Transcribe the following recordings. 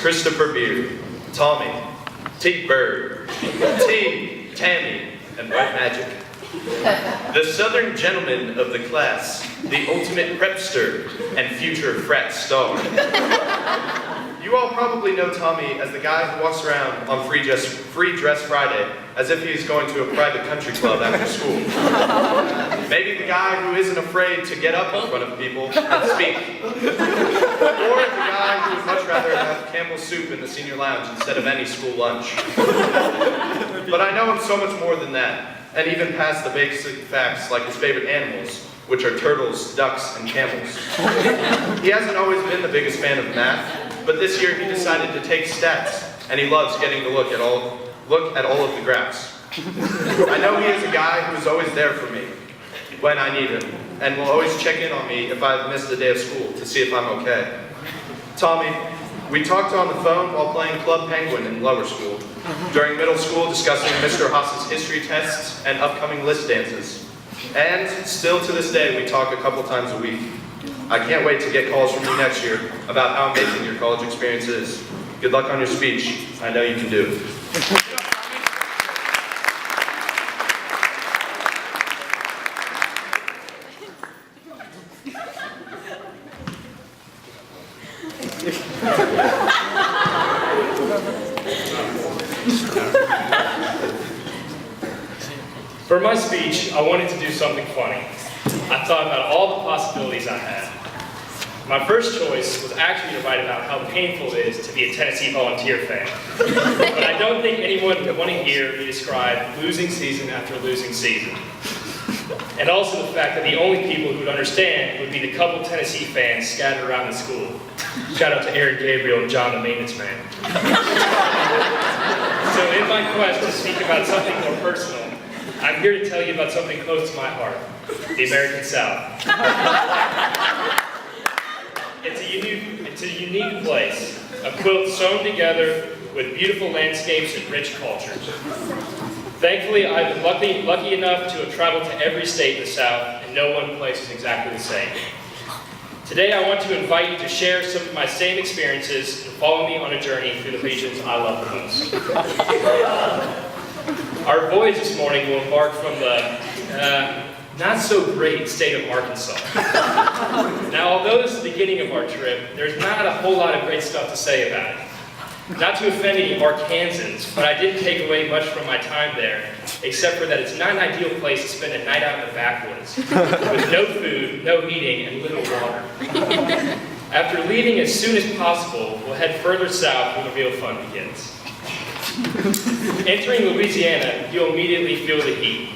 Christopher Beard, Tommy, T. Bird, T. Tammy, and White Magic. The Southern gentleman of the class, the ultimate prepster and future frat star. You all probably know Tommy as the guy who walks around on Free Dress Friday as if he's going to a private country club after school. Maybe the guy who isn't afraid to get up in front of people and speak. Or the guy who would much rather have Campbell's soup in the senior lounge instead of any school lunch. But I know him so much more than that, and even past the basic facts like his favorite animals, which are turtles, ducks, and camels. He hasn't always been the biggest fan of math, but this year he decided to take stats, and he loves getting to look at all of the graphs. I know he is a guy who is always there for me when I need him, and will always check in on me if I've missed a day of school to see if I'm okay. Tommy, we talked on the phone while playing Club Penguin in lower school, during middle school discussing Mr. Haas's history tests and upcoming list dances. And still to this day, we talk a couple times a week. I can't wait to get calls from you next year about how amazing your college experience is. Good luck on your speech. I know you can do it. For my speech, I wanted to do something funny. I thought about all the possibilities I had. My first choice was actually to write about how painful it is to be a Tennessee Volunteer fan. But I don't think anyone would want to hear me describe losing season after losing season. And also the fact that the only people who would understand would be the couple Tennessee fans scattered around the school. Shout out to Aaron Gabriel and John the maintenance man. So in my quest to speak about something more personal, I'm here to tell you about something close to my heart, the American South. It's a unique place, a quilt sewn together with beautiful landscapes and rich cultures. Thankfully, I've been lucky enough to have traveled to every state in the South, and no one place is exactly the same. Today, I want to invite you to share some of my same experiences and follow me on a journey through the regions I love the most. Our voyage this morning will embark from the not-so-great state of Arkansas. Now, although this is the beginning of our trip, there's not a whole lot of great stuff to say about it. Not to offend any Arkansans, but I didn't take away much from my time there, except for that it's not an ideal place to spend a night out in the backwoods, with no food, no heating, and little water. After leaving as soon as possible, we'll head further south where the real fun begins. Entering Louisiana, you'll immediately feel the heat.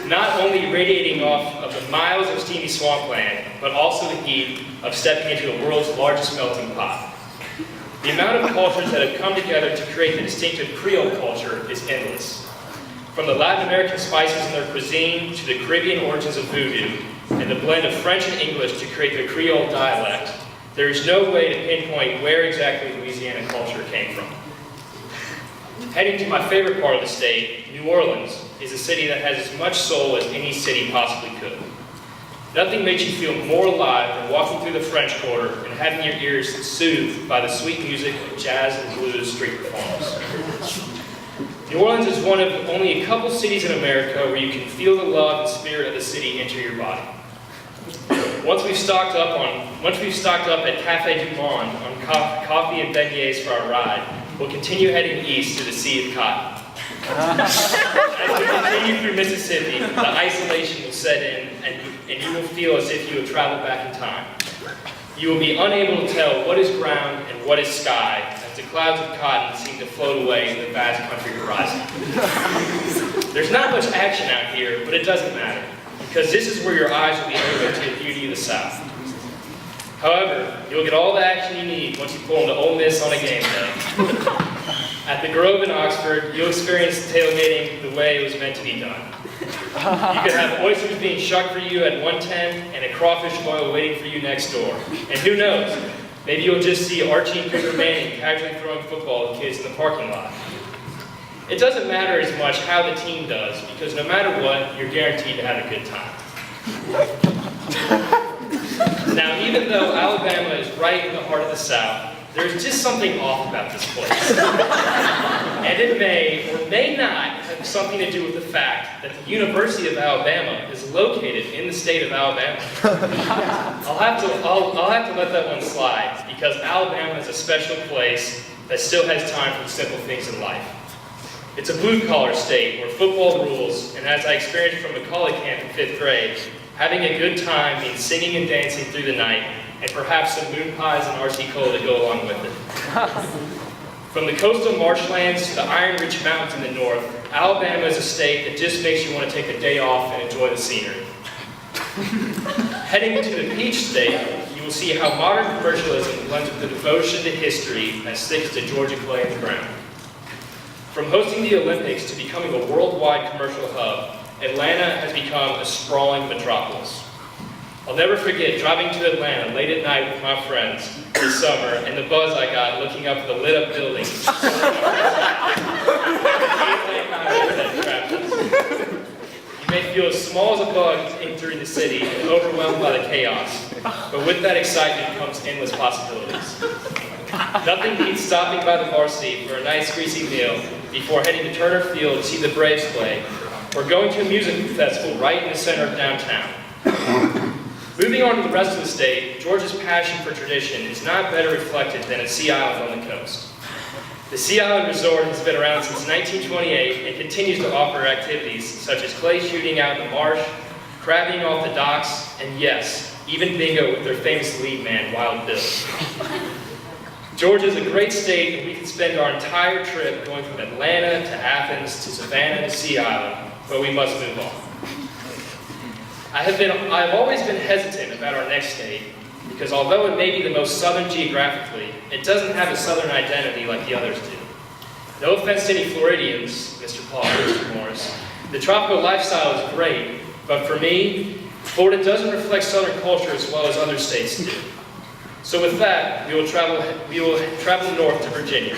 Not only radiating off of the miles of steamy swampland, but also the heat of stepping into the world's largest melting pot. The amount of cultures that have come together to create the distinctive Creole culture is endless. From the Latin American spices in their cuisine to the Caribbean origins of voodoo, and the blend of French and English to create the Creole dialect, there is no way to pinpoint where exactly Louisiana culture came from. Heading to my favorite part of the state, New Orleans is a city that has as much soul as any city possibly could. Nothing makes you feel more alive than walking through the French Quarter and having your ears soothed by the sweet music of jazz and blues street performers. New Orleans is one of only a couple cities in America where you can feel the love and spirit of the city enter your body. Once we've stocked up at Café du Monde on coffee and beignets for our ride, we'll continue heading east to the Sea of Cotton. As we continue through Mississippi, the isolation will set in, and you will feel as if you have traveled back in time. You will be unable to tell what is ground and what is sky, as the clouds of cotton seem to float away in the vast country horizon. There's not much action out here, but it doesn't matter, because this is where your eyes will be open to the beauty of the South. However, you'll get all the action you need once you pull into Ole Miss on a game day. At the Grove in Oxford, you'll experience tailgating the way it was meant to be done. You could have oysters being shucked for you at 110 and a crawfish boil waiting for you next door. And who knows, maybe you'll just see Archie and Cooper Manning casually throwing football at kids in the parking lot. It doesn't matter as much how the team does, because no matter what, you're guaranteed to have a good time. Now, even though Alabama is right in the heart of the South, there's just something off about this place. And it may or may not have something to do with the fact that the University of Alabama is located in the state of Alabama. I'll have to let that one slide, because Alabama is a special place that still has time for the simple things in life. It's a blue-collar state where football rules, and as I experienced from Macaulay Camp in 5th grade, having a good time means singing and dancing through the night, and perhaps some moon pies and RC Cola to go along with it. From the coastal marshlands to the iron-rich mountains in the north, Alabama is a state that just makes you want to take a day off and enjoy the scenery. Heading into the Peach State, you will see how modern commercialism blends with the devotion to history that sticks to Georgia clay in the ground. From hosting the Olympics to becoming a worldwide commercial hub, Atlanta has become a sprawling metropolis. I'll never forget driving to Atlanta late at night with my friends this summer and the buzz I got looking up at the lit up buildings. You may feel as small as a bug entering the city and overwhelmed by the chaos, but with that excitement comes endless possibilities. Nothing beats stopping by the varsity for a nice greasy meal before heading to Turner Field to see the Braves play, or going to a music festival right in the center of downtown. Moving on to the rest of the state, Georgia's passion for tradition is not better reflected than at Sea Island on the coast. The Sea Island Resort has been around since 1928 and continues to offer activities such as clay shooting out in the marsh, crabbing off the docks, and yes, even bingo with their famous lead man, Wild Bill. Georgia is a great state, and we could spend our entire trip going from Atlanta to Athens to Savannah to Sea Island, but we must move on. I've always been hesitant about our next state, because although it may be the most southern geographically, it doesn't have a southern identity like the others do. No offense to any Floridians, Mr. Paul, Mr. Morris. The tropical lifestyle is great, but for me, Florida doesn't reflect southern culture as well as other states do. So with that, we will travel north to Virginia.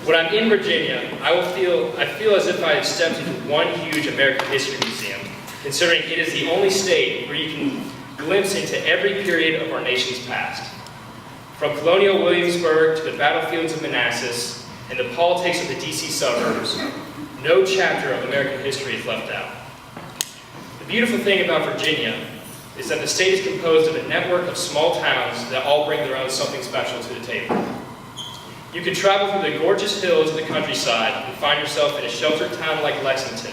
When I'm in Virginia, I feel as if I have stepped into one huge American history museum, considering it is the only state where you can glimpse into every period of our nation's past. From colonial Williamsburg to the battlefields of Manassas and the politics of the DC suburbs, no chapter of American history is left out. The beautiful thing about Virginia is that the state is composed of a network of small towns that all bring their own something special to the table. You can travel through the gorgeous hills of the countryside and find yourself in a sheltered town like Lexington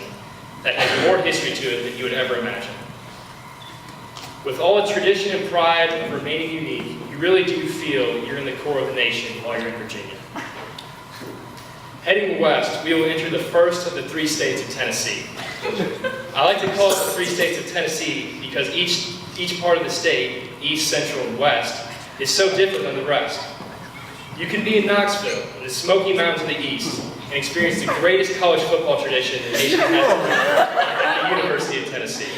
that has more history to it than you would ever imagine. With all the tradition and pride of remaining unique, you really do feel you're in the core of the nation while you're in Virginia. Heading west, we will enter the first of the 3 states of Tennessee. I like to call it the 3 states of Tennessee because each part of the state, east, central, and west, is so different than the rest. You can be in Knoxville, in the Smoky Mountains of the east, and experience the greatest college football tradition the nation has at the University of Tennessee.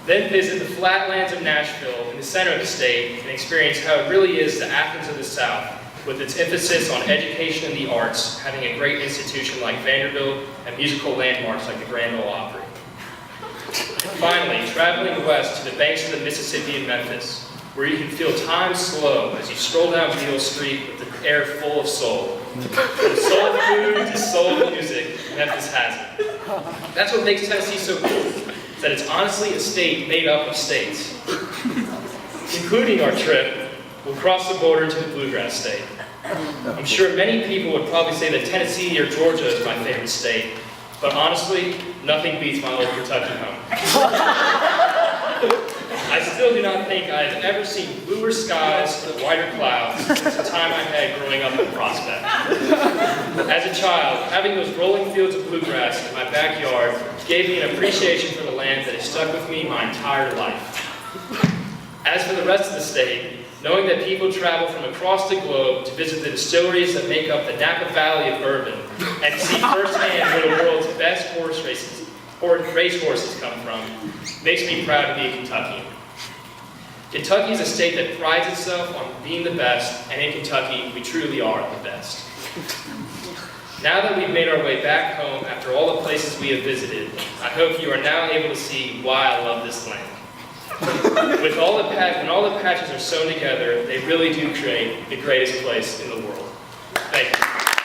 Then visit the flatlands of Nashville in the center of the state and experience how it really is the Athens of the South, with its emphasis on education and the arts, having a great institution like Vanderbilt and musical landmarks like the Grand Ole Opry. And finally, traveling west to the banks of the Mississippi in Memphis, where you can feel time slow as you stroll down Beale Street with the air full of soul. From soul food to soul music, Memphis has it. That's what makes Tennessee so cool, is that it's honestly a state made up of states. Concluding our trip, we'll cross the border to the Bluegrass State. I'm sure many people would probably say that Tennessee or Georgia is my favorite state, but honestly, nothing beats my old Kentucky home. I still do not think I have ever seen bluer skies or whiter clouds since the time I had growing up in Prospect. As a child, having those rolling fields of bluegrass in my backyard gave me an appreciation for the land that has stuck with me my entire life. As for the rest of the state, knowing that people travel from across the globe to visit the distilleries that make up the Napa Valley of bourbon and to see firsthand where the world's best racehorses come from, makes me proud to be a Kentuckian. Kentucky is a state that prides itself on being the best, and in Kentucky, we truly are the best. Now that we've made our way back home after all the places we have visited, I hope you are now able to see why I love this land. When all the patches are sewn together, they really do create the greatest place in the world. Thank you.